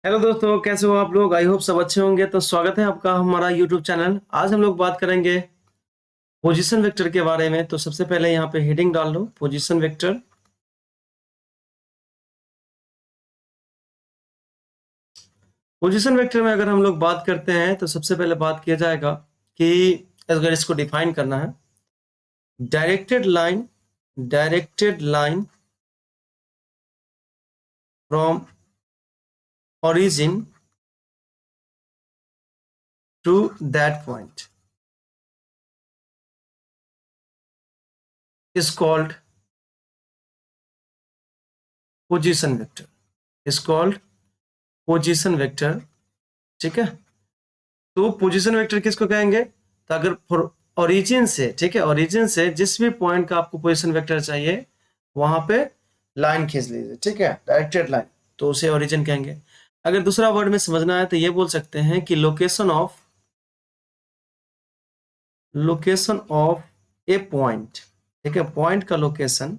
Hello दोस्तों, कैसे हो आप लोग? आई होप सब अच्छे होंगे। तो स्वागत है आपका हमारा यूट्यूब चैनल। आज हम लोग बात करेंगे पोजीशन वेक्टर के बारे में। तो सबसे पहले यहाँ पे हेडिंग डाल लो, पोजीशन वेक्टर। पोजीशन वेक्टर में अगर हम लोग बात करते हैं तो सबसे पहले बात किया जाएगा कि अगर इसको डिफाइन करना है, directed line from origin to that point is called position vector. Is called position vector. ठीक है, तो पोजीशन वेक्टर किसको कहेंगे? तो अगर ओरिजिन से, ठीक है, ओरिजिन से जिस भी पॉइंट का आपको पोजीशन वेक्टर चाहिए वहां पे लाइन खींच लीजिए, ठीक है, डायरेक्टेड लाइन, तो उसे ओरिजिन कहेंगे। अगर दूसरा वर्ड में समझना है तो ये बोल सकते हैं कि लोकेशन ऑफ ए पॉइंट। ठीक है, पॉइंट का लोकेशन,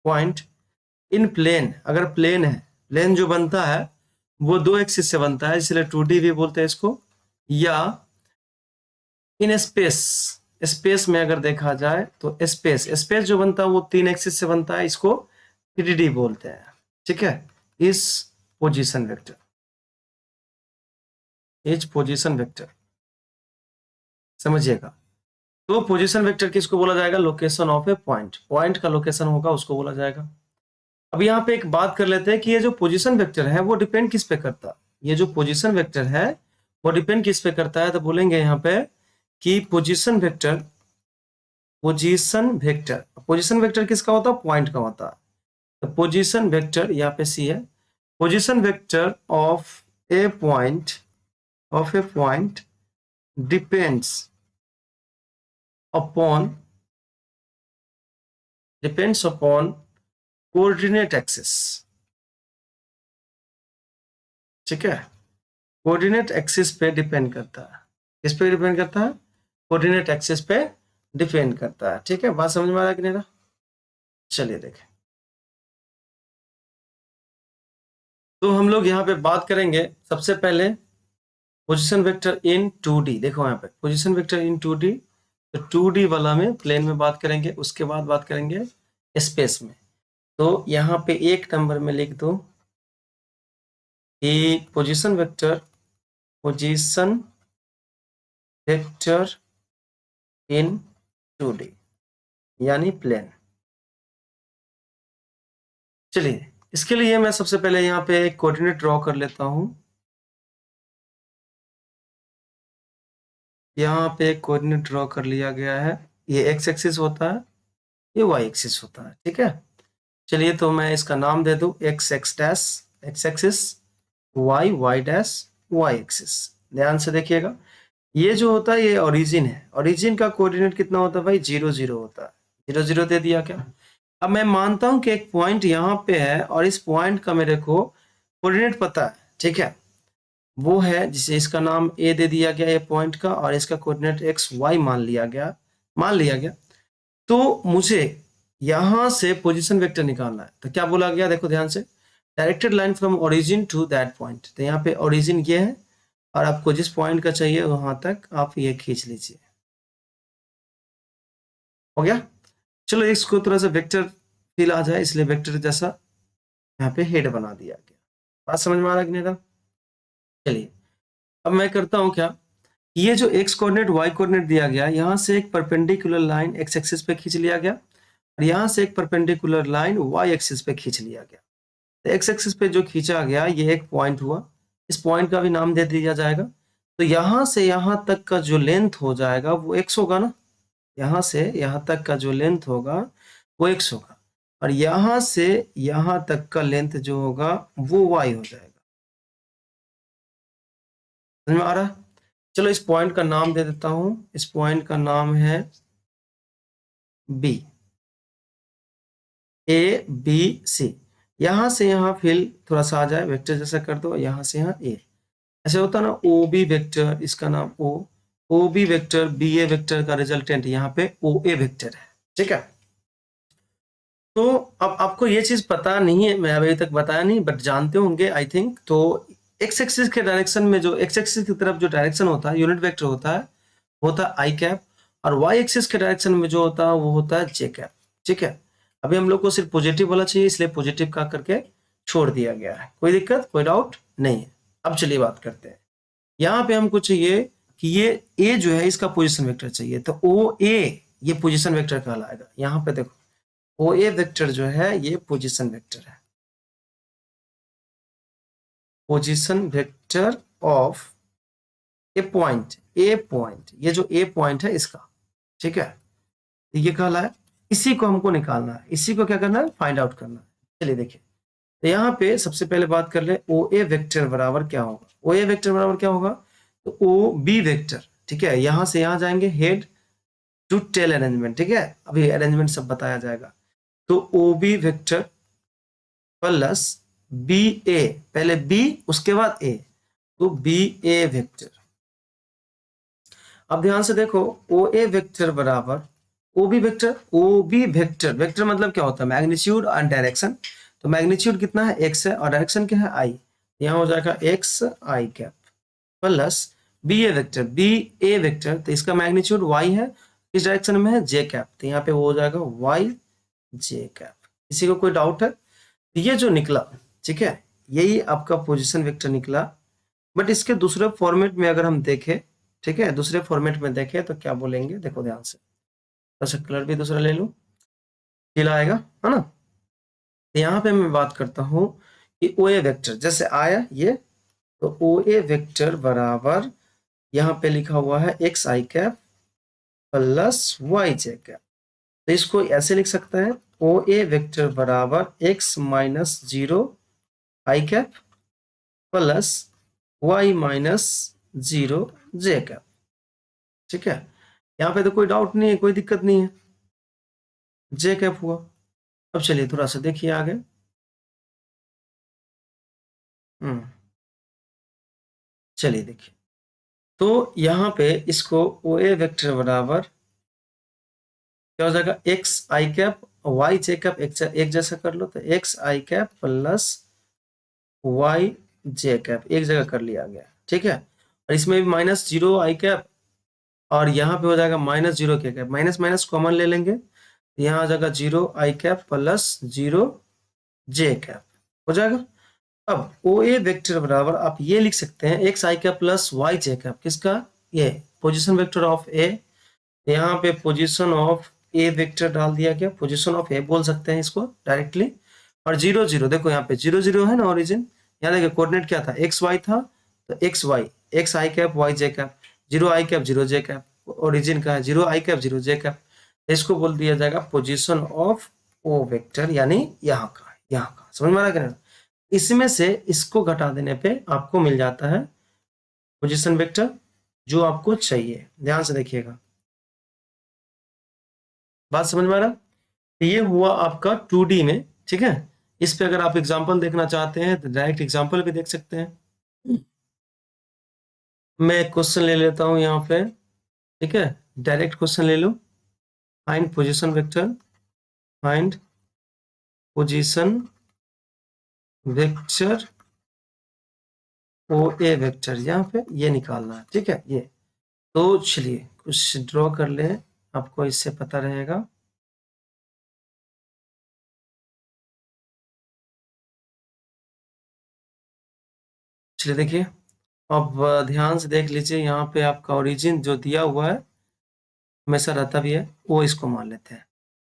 पॉइंट इन प्लेन। अगर प्लेन है, प्लेन जो बनता है वो दो एक्सिस से बनता है, इसलिए 2D भी बोलते हैं इसको। या इन स्पेस, स्पेस में अगर देखा जाए तो स्पेस जो बनता है वो 3 एक्सिस से बनता है, इसको 3D बोलते हैं। ठीक है, इस position vector, is position vector, समझिएगा। तो पोजीशन वेक्टर किसको बोला जाएगा? Location of A point, point का लोकेशन होगा उसको बोला जाएगा। अब यहाँ पे एक बात कर लेते हैं कि ये जो पोजीशन वेक्टर है वो डिपेंड किस पे करता है। ये जो पोजीशन वेक्टर है वो डिपेंड किस पे करता है? तो बोलेंगे यहाँ पे कि पोजीशन वेक्टर पोजीशन वेक्टर किसका होता है? पॉइंट का होता है। तो पोजीशन वेक्टर यहाँ पे सी है, position vector of A point depends upon coordinate axis. ठीक है, कोऑर्डिनेट एक्सिस पे डिपेंड करता है। किस पे डिपेंड करता है? कोऑर्डिनेट एक्सिस पे डिपेंड करता है। ठीक है, बात समझ में आ रहा है कि नहीं रहा? चलिए देखें। तो हम लोग यहाँ पे बात करेंगे सबसे पहले पोजीशन वेक्टर इन 2D। देखो यहाँ पे पोजीशन वेक्टर इन 2D, तो 2D वाला में प्लेन में बात करेंगे, उसके बाद बात करेंगे स्पेस में। तो यहाँ पे 1 नंबर में लिख दो कि पोजीशन वेक्टर इन 2D यानी प्लेन। चलिए, इसके लिए मैं सबसे पहले यहाँ पे एक कोऑर्डिनेट ड्रॉ कर लेता हूँ। यहाँ पे एक कोऑर्डिनेट ड्रॉ कर लिया गया है। ये एक्स एक्सिस होता है, ये वाई एक्सिस होता है। ठीक है, चलिए तो मैं इसका नाम दे दूं X X dash X axis, Y Y dash Y axis. ध्यान से देखिएगा, ये जो होता है ये ओरिजिन है। ओरिजिन का कोऑर्डिनेट कितना होता है भाई? 0 0 होता है। 0 0 दे दिया क्या? अब मैं मानता हूं कि एक पॉइंट यहाँ पे है और इस पॉइंट का मेरे को कोऑर्डिनेट पता है। ठीक है, वो है जिसे इसका नाम ए दे दिया गया ये पॉइंट का, और इसका कोऑर्डिनेट एक्स वाई मान लिया गया। तो मुझे यहां से पोजीशन वेक्टर निकालना है। तो क्या बोला गया? देखो ध्यान से, directed line from origin to that point. तो यहाँ पे ओरिजिन ये है और आपको जिस पॉइंट का चाहिए वहां तक आप ये खींच लीजिए। हो गया? चलो इसको थोड़ा सा वेक्टर फील आ जाए, इसलिए वेक्टर जैसा यहाँ पे हेड बना दिया गया। बात समझ में आ रहा कि नहीं रहा? चलिए अब मैं करता हूँ क्या, ये जो एक्स कोऑर्डिनेट वाई कोऑर्डिनेट दिया गया, यहाँ से एक परपेंडिकुलर लाइन एक्स एक्सिस पे खींच लिया गया और यहाँ से एक परपेंडिकुलर लाइन वाई एक्सिस पे खींच लिया गया। तो एक्स एक्सिस पे जो खींचा गया ये एक पॉइंट हुआ, इस पॉइंट का भी नाम दे दिया जाएगा। तो यहाँ से यहाँ तक का जो लेंथ हो जाएगा वो एक्स होगा ना, यहाँ से यहाँ तक का जो लेंथ होगा वो एक्स होगा, और यहाँ से यहाँ तक का लेंथ जो होगा वो वाई हो जाएगा। समझ में आ रहा है? चलो इस पॉइंट का नाम दे देता हूं, इस पॉइंट का नाम है बी, ए बी सी। यहां से यहां फिल थोड़ा सा आ जाए, वेक्टर जैसा कर दो, यहां से यहां ए। ऐसे होता है ना, ओ बी वेक्टर, इसका नाम ओ बी वेक्टर, बी ए वेक्टर का रिजल्टेंट यहाँ पे ओ ए वेक्टर है। ठीक है, तो अब आपको ये चीज पता नहीं है, मैं अभी तक बताया नहीं, बट जानते होंगे आई थिंक। तो एक्स एक्सिस के डायरेक्शन में जो एक्स एक्सिस की तरफ जो डायरेक्शन होता है यूनिट वेक्टर होता है आई कैप, और वाई एक्सिस के डायरेक्शन में जो होता है वो होता है जे कैप। ठीक है, अभी हम लोग को सिर्फ पॉजिटिव वाला चाहिए, इसलिए पॉजिटिव का करके छोड़ दिया गया है। कोई दिक्कत, कोई डाउट नहीं है। अब चलिए बात करते हैं, यहाँ पे हमको चाहिए कि ये ए जो है इसका पोजीशन वेक्टर चाहिए, तो ओ ए ये पोजीशन वेक्टर कहलाएगा। यहाँ पे देखो ओ ए वेक्टर जो है ये पोजीशन वेक्टर है, position vector of A point, ये जो ए पॉइंट है इसका। ठीक है, तो ये कहला है, इसी को हमको निकालना है, इसी को क्या करना है, फाइंड आउट करना है। चलिए देखिए, तो यहाँ पे सबसे पहले बात कर ले ओ ए वेक्टर बराबर क्या होगा। ओ ए वेक्टर बराबर क्या होगा, तो ओ बी वेक्टर। ठीक है, यहां से यहां जाएंगे हेड टू टेल अरेंजमेंट। ठीक है, अभी अरेंजमेंट सब बताया जाएगा। तो O B vector plus B A, पहले बी उसके बाद ए, तो बी ए वेक्टर। अब ध्यान से देखो ओ ए वेक्टर बराबर O B vector, O B vector, vector मतलब क्या होता है, मैग्नीट्यूड और डायरेक्शन। तो मैग्नीट्यूड कितना है, एक्स है, और डायरेक्शन क्या है, आई। यहाँ हो जाएगा x I cap plus B A vector, B A vector, तो इसका मैग्नीट्यूड वाई है, इस डायरेक्शन में है जे कैप, तो यहाँ पे वो हो जाएगा वाई जे कैप। किसी को कोई डाउट है, तो ये जो निकला, ठीक है, यही आपका पोजीशन वेक्टर निकला। बट इसके दूसरे फॉर्मेट में अगर हम देखें, ठीक है, दूसरे फॉर्मेट में देखें तो क्या बोलेंगे, देखो ध्यान से, अच्छा कलर भी दूसरा ले लूं, नीला आएगा, है ना। यहाँ पे मैं बात करता हूँ कि ओ ए वेक्टर जैसे आया ये, तो ओ ए वेक्टर बराबर यहाँ पे लिखा हुआ है X I cap plus Y J cap. तो इसको ऐसे लिख सकता है, ओ ए वेक्टर बराबर X minus zero I cap plus Y minus zero J cap. ठीक है, यहाँ पे तो कोई डाउट नहीं है, कोई दिक्कत नहीं है, जे कैप हुआ। अब चलिए थोड़ा सा देखिए आगे। चलिए देखिए, तो यहाँ पे इसको ओ ए वेक्टर बराबर क्या हो जाएगा, x I cap Y J cap एक जैसा कर लो, तो X I cap plus Y J cap एक जगह कर लिया गया। ठीक है, और इसमें भी माइनस जीरो आई कैप, और यहाँ पे हो जाएगा minus zero K cap, minus minus common ले लेंगे, यहाँ आ जाएगा zero I cap plus zero J cap हो जाएगा। अब ओ ए वेक्टर बराबर आप ये लिख सकते हैं x I cap plus Y J cap, किसका, ये पोजीशन वेक्टर ऑफ ए। यहाँ पे पोजीशन ऑफ ए वेक्टर डाल दिया गया, पोजीशन ऑफ ए बोल सकते हैं इसको डायरेक्टली। और जीरो जीरो, देखो यहाँ पे जीरो जीरो है ना ओरिजिन, यहाँ देखिए कोऑर्डिनेट क्या था, एक्स वाई था, तो x Y, x I cap Y J cap, zero I cap zero J cap, origin का है zero I cap zero J cap. इसको बोल दिया जाएगा पोजीशन ऑफ ओ वेक्टर, यानी यहाँ का समझ में आ रहा है। इसमें से इसको घटा देने पे आपको मिल जाता है पोजीशन वेक्टर जो आपको चाहिए। ध्यान से देखिएगा, बात समझ में आ रहा। ये हुआ आपका 2D में। ठीक है, इस पे अगर आप एग्जांपल देखना चाहते हैं तो डायरेक्ट एग्जांपल भी देख सकते हैं। मैं एक क्वेश्चन ले लेता हूं यहाँ पे, ठीक है, डायरेक्ट क्वेश्चन ले लो, find position vector, find position vector O A vector, यहाँ पे ये निकालना है। ठीक है, ये तो चलिए कुछ ड्रॉ कर ले, आपको इससे पता रहेगा। चलिए देखिए, अब ध्यान से देख लीजिए, यहाँ पे आपका ओरिजिन जो दिया हुआ है हमेशा रहता भी है, वो इसको मान लेते हैं,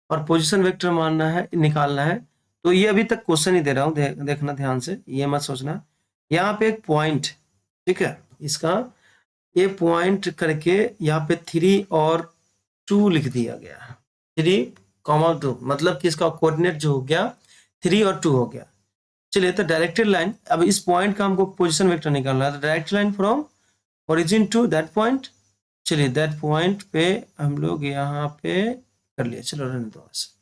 और पोजीशन वेक्टर मानना है, निकालना है। तो ये अभी तक क्वेश्चन ही दे रहा हूँ, देखना ध्यान से, ये मत सोचना। यहाँ पे एक पॉइंट, ठीक है, इसका ये पॉइंट करके यहाँ पे 3 और 2 लिख दिया गया है, 3, 2, मतलब कि इसका कोऑर्डिनेट जो हो गया 3 और 2 हो गया। चलिए, तो डायरेक्टेड लाइन, अब इस पॉइंट का हमको पोजीशन वेक्टर निकालना है, तो direct line from origin to that point. चलिए दैट पॉइंट पे हम लोग यहाँ पे कर लिए, चलो रहने दो ऐसे,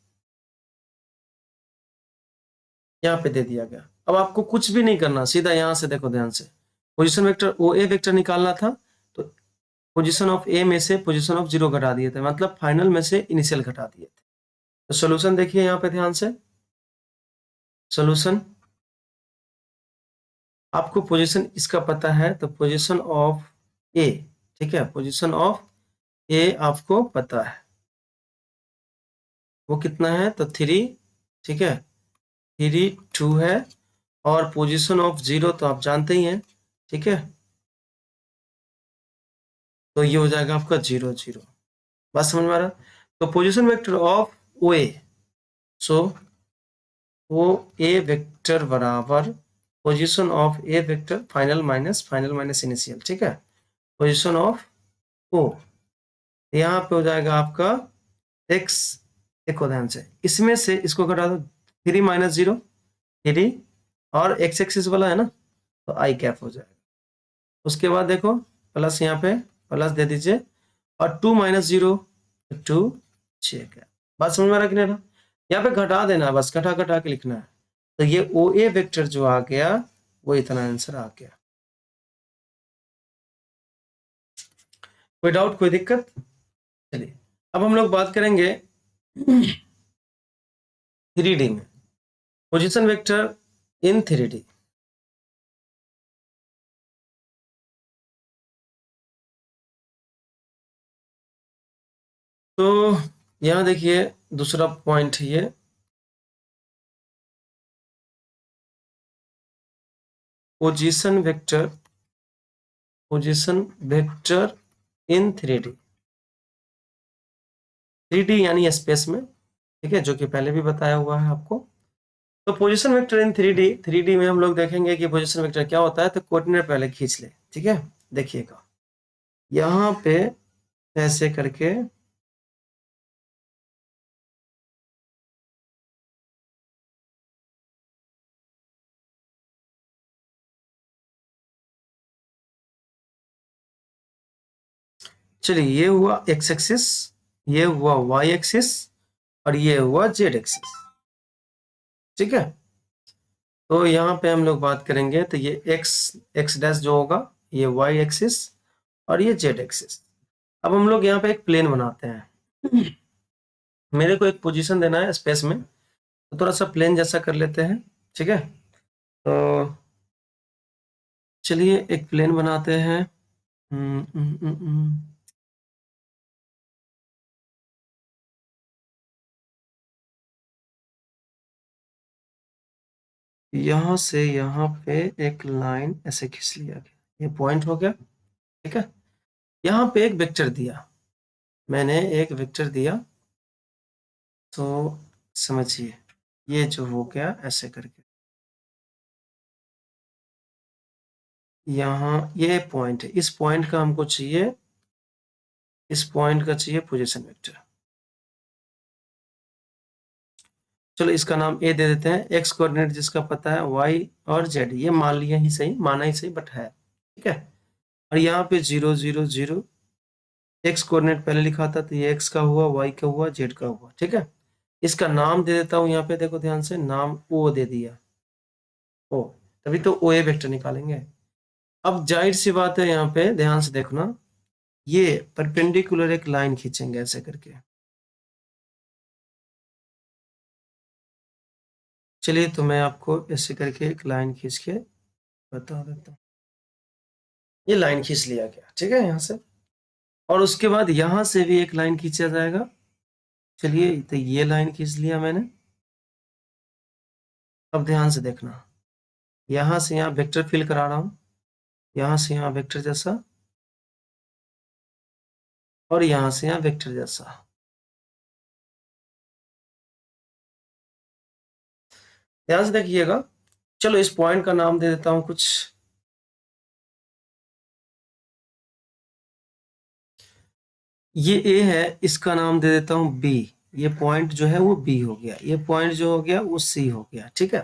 यहाँ पे दे दिया गया। अब आपको कुछ भी नहीं करना, सीधा यहाँ से देखो ध्यान से, position vector O A vector निकालना था, तो पोजीशन ऑफ ए में से पोजीशन ऑफ जीरो घटा दिए थे, मतलब फाइनल में से इनिशियल घटा दिए थे। तो सोल्यूशन देखिए यहाँ पे ध्यान से, सोल्यूशन आपको पोजीशन इसका पता है, तो पोजीशन ऑफ ए, ठीक है, पोजीशन ऑफ ए आपको पता है वो कितना है, तो 3, ठीक है, 3 2 है। और पोजीशन ऑफ 0 तो आप जानते ही हैं, ठीक है, तो ये हो जाएगा आपका 0 0। बात समझ में आ रहा? तो position vector of O A, so O A vector बराबर position of A vector final minus initial, ठीक है, पोजीशन ऑफ ओ, यहाँ पे हो जाएगा आपका एक्स। देखो ध्यान से, इसमें से इसको घटा दो, 3 माइनस 0 3, और एक्स एक्सिस वाला है ना, तो आई कैप हो जाएगा। उसके बाद देखो प्लस, यहाँ पे प्लस दे दीजिए, और 2 माइनस 0 2 6 कैप। बात समझ में आ रहा कि नहीं रहा? यहाँ पे घटा देना, बस घटा घटा के लिखना है। तो ये ओ ए वेक्टर जो आ गया वो इतना आंसर आ गया। कोई डाउट, कोई दिक्कत? चलिए अब हम लोग बात करेंगे 3D में, पोजीशन वेक्टर इन 3D। तो यहाँ देखिए दूसरा पॉइंट है ये, पोजीशन वेक्टर इन 3D, 3D यानी स्पेस में, ठीक है, जो कि पहले भी बताया हुआ है आपको। तो पोजीशन वेक्टर इन 3D में हम लोग देखेंगे कि पोजीशन वेक्टर क्या होता है। तो कोऑर्डिनेट पहले खींच ले, ठीक है, देखिएगा यहाँ पे ऐसे करके चलिए, ये हुआ एक्स एक्सिस, ये हुआ वाई एक्सिस, और ये हुआ जेड एक्सिस, ठीक है। तो यहाँ पे हम लोग बात करेंगे, तो ये एक्स एक्स डैश जो होगा, ये वाई एक्सिस, और ये जेड एक्सिस। अब हम लोग यहाँ पे एक प्लेन बनाते हैं। मेरे को एक पोजीशन देना है स्पेस में, तो थोड़ा सा प्लेन जैसा कर लेते हैं, ठीक है। तो चलिए एक प्लेन बनाते हैं। हम्म, हम्म, हम्म, यहाँ से यहाँ पे एक लाइन ऐसे खींच लिया गया, ये पॉइंट हो गया, ठीक है। यहाँ पे एक वेक्टर दिया, मैंने एक वेक्टर दिया, तो समझिए ये जो हो गया ऐसे करके, यहाँ ये पॉइंट है, इस पॉइंट का हमको चाहिए, इस पॉइंट का चाहिए पोजीशन वेक्टर। चलो इसका नाम ए दे देते हैं, एक्स कोऑर्डिनेट जिसका पता है वाई और जेड, ये मान लिया ही सही, माना ही सही, बट है, ठीक है। और यहाँ पे 0 0 0, एक्स कोऑर्डिनेट पहले लिखा था, तो ये एक्स का हुआ, वाई का हुआ, जेड का हुआ, ठीक है। इसका नाम दे देता हूँ, यहाँ पे देखो ध्यान से, नाम ओ दे दिया, ओ, तभी तो ओ ए वेक्टर निकालेंगे। अब जाहिर सी बात है, यहाँ पे ध्यान से देखना, ये परपेंडिकुलर एक लाइन खींचेंगे ऐसे करके। चलिए तो मैं आपको ऐसे करके एक लाइन खींच के बता देता हूँ। ये लाइन खींच लिया गया, ठीक है, यहाँ से। और उसके बाद यहाँ से भी एक लाइन खींचा जाएगा। चलिए तो ये लाइन खींच लिया मैंने। अब ध्यान से देखना, यहाँ से यहाँ वेक्टर फिल करा रहा हूँ, यहाँ से यहाँ वेक्टर जैसा, और यहाँ से यहाँ वेक्टर जैसा। ध्यान से देखिएगा। चलो इस पॉइंट का नाम दे देता हूँ कुछ, ये ए है, इसका नाम दे देता हूँ बी। ये पॉइंट जो है वो बी हो गया, ये पॉइंट जो हो गया वो सी हो गया, ठीक है।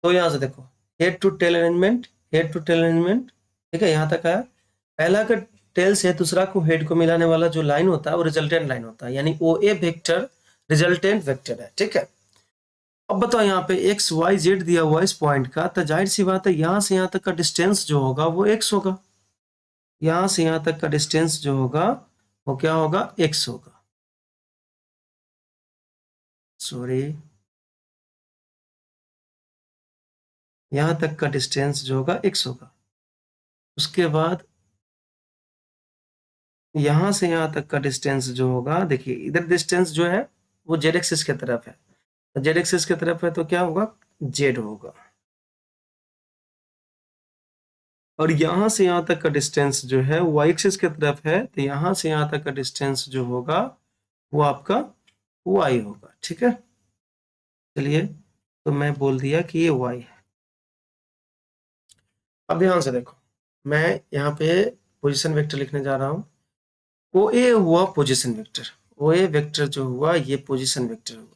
तो यहाँ से देखो, head to tail arrangement, head to tail arrangement, ठीक है, यहाँ तक आया। पहला का टेल से दूसरा को हेड को मिलाने वाला जो लाइन होता है वो रिजल्टेंट लाइन होता है, यानी ओ ए वेक्टर रिजल्टेंट वेक्टर है, ठीक है। अब बताओ यहाँ पे एक्स वाई जेड दिया हुआ इस पॉइंट का, तो जाहिर सी बात है यहाँ से यहाँ तक का डिस्टेंस जो होगा वो एक्स होगा, यहाँ से यहाँ तक का डिस्टेंस जो होगा वो क्या होगा, एक्स होगा। सॉरी, यहाँ तक का डिस्टेंस जो होगा x होगा। उसके बाद यहाँ से यहाँ तक का डिस्टेंस जो होगा, देखिए इधर डिस्टेंस जो है वो जेड एक्सिस की तरफ है, जेड एक्सिस की तरफ है तो क्या होगा, जेड होगा। और यहाँ से यहाँ तक का डिस्टेंस जो है वाई एक्सिस की तरफ है, तो यहाँ से यहाँ तक का डिस्टेंस जो होगा वो आपका वाई होगा। ठीक है, चलिए तो मैं बोल दिया कि ये वाई है। अब ध्यान से देखो, मैं यहाँ पे पोजीशन वेक्टर लिखने जा रहा हूँ। ओ ए हुआ position vector, O A vector जो हुआ ये पोजीशन वेक्टर हुआ,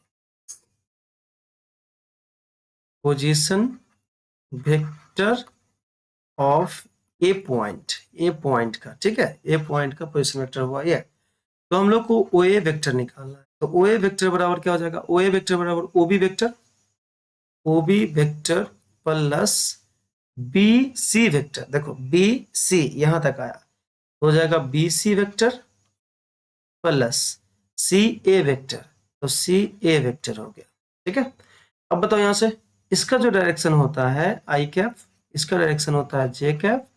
position vector of A point का। ठीक है, ए पॉइंट का पोजीशन वेक्टर हुआ ये। तो हम लोग को ओ ए वेक्टर निकालना है, तो ओ ए वेक्टर बराबर क्या हो जाएगा, ओ ए वेक्टर बराबर O B vector plus B C vector. देखो बी सी यहां तक आया, हो जाएगा B C vector plus C A vector, तो सी ए वेक्टर हो गया। ठीक है, अब बताओ यहां से इसका जो डायरेक्शन होता है आई कैप, इसका डायरेक्शन होता है जे कैप,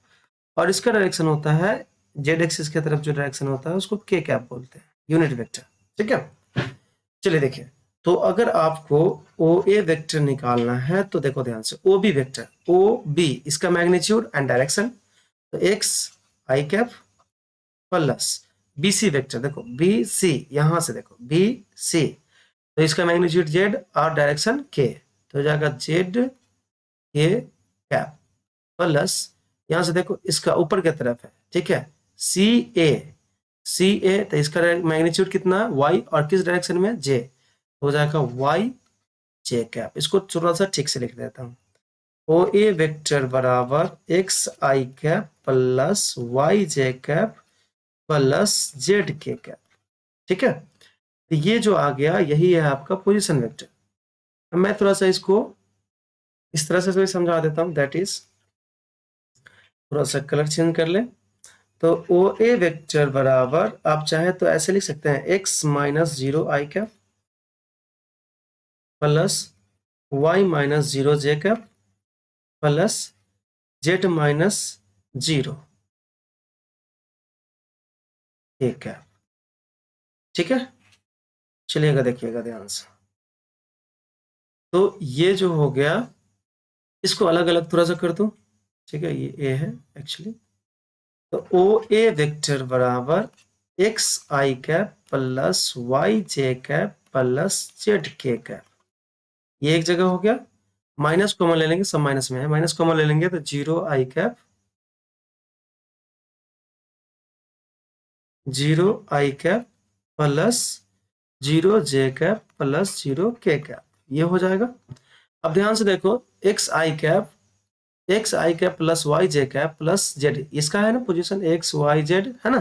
और इसका डायरेक्शन होता है जेड एक्सिस की तरफ जो डायरेक्शन होता है उसको के कैप बोलते हैं, यूनिट वेक्टर। ठीक है, चलिए देखिए, तो अगर आपको ओ ए वेक्टर निकालना है तो देखो ध्यान से, O B vector, O B इसका मैग्नीट्यूड एंड डायरेक्शन, तो X I cap plus B C vector, देखो बी सी यहां से देखो बी सी, तो इसका मैग्नीट्यूड जेड और डायरेक्शन के, तो हो जाएगा जेड के कैप प्लस यहां से देखो इसका ऊपर की तरफ है, ठीक है, सी ए, तो इसका मैग्नीट्यूड कितना वाई और किस डायरेक्शन में जे, हो जाएगा वाई जे कैप। इसको थोड़ा सा ठीक से लिख देता हूँ, ओ ए वेक्टर बराबर x I cap plus Y J cap plus Z के कैप। ठीक है, तो ये जो आ गया यही है आपका पोजीशन वेक्टर। अब मैं थोड़ा सा इसको इस तरह से समझा देता हूँ, दैट इज थोड़ा सा कलर चेंज कर ले, तो ओ ए वेक्टर बराबर आप चाहे तो ऐसे लिख सकते हैं X minus zero I cap plus Y minus zero J cap plus Z minus zero K cap. ठीक है, चलिएगा देखिएगा ध्यान से, तो ये जो हो गया इसको अलग अलग थोड़ा सा कर दूं। ठीक है, ये ए है एक्चुअली, तो ओ ए वेक्टर बराबर x I cap plus Y J cap plus Z के कैप, ये एक जगह हो गया। माइनस कॉमन ले लेंगे, सब माइनस में है, माइनस कॉमन ले लेंगे तो zero I cap plus zero J cap plus zero K cap, ये हो जाएगा। अब ध्यान से देखो x I cap plus Y J cap plus Z, इसका है ना पोजीशन एक्स वाई जेड है ना,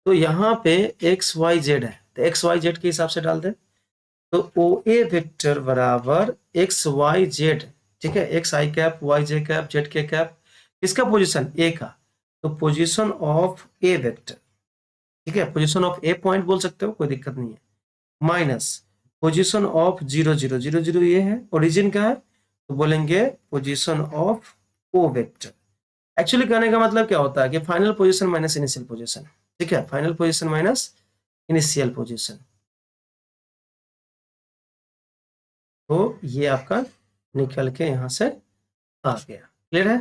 तो यहाँ पे एक्स वाई जेड है, तो एक्स वाई जेड के हिसाब से डाल दे, तो ओ ए वेक्टर बराबर एक्स वाई जेड। ठीक है, X I cap Y J cap Z के कैप, किसका पोजीशन ए का, तो पोजीशन ऑफ ए वेक्टर। ठीक है, पोजीशन ऑफ ए पॉइंट बोल सकते हो, कोई दिक्कत नहीं है, minus position of zero zero zero zero ये है, ओरिजिन का है, तो बोलेंगे position of O vector. Actually कहने का मतलब क्या होता है कि final position minus initial position. ठीक है, final position minus initial position, तो ये आपका निकल के यहां से आ गया। क्लियर है,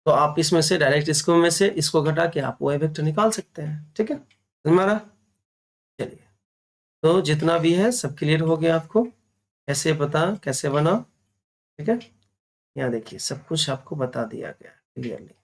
तो आप इसमें से डायरेक्ट इसको में से इसको घटा के आप वो वेक्टर निकाल सकते हैं। ठीक है, हमारा चलिए, तो जितना भी है सब क्लियर हो गया आपको, कैसे पता कैसे बना। ठीक है, यहाँ देखिए सब कुछ आपको बता दिया गया क्लियरली।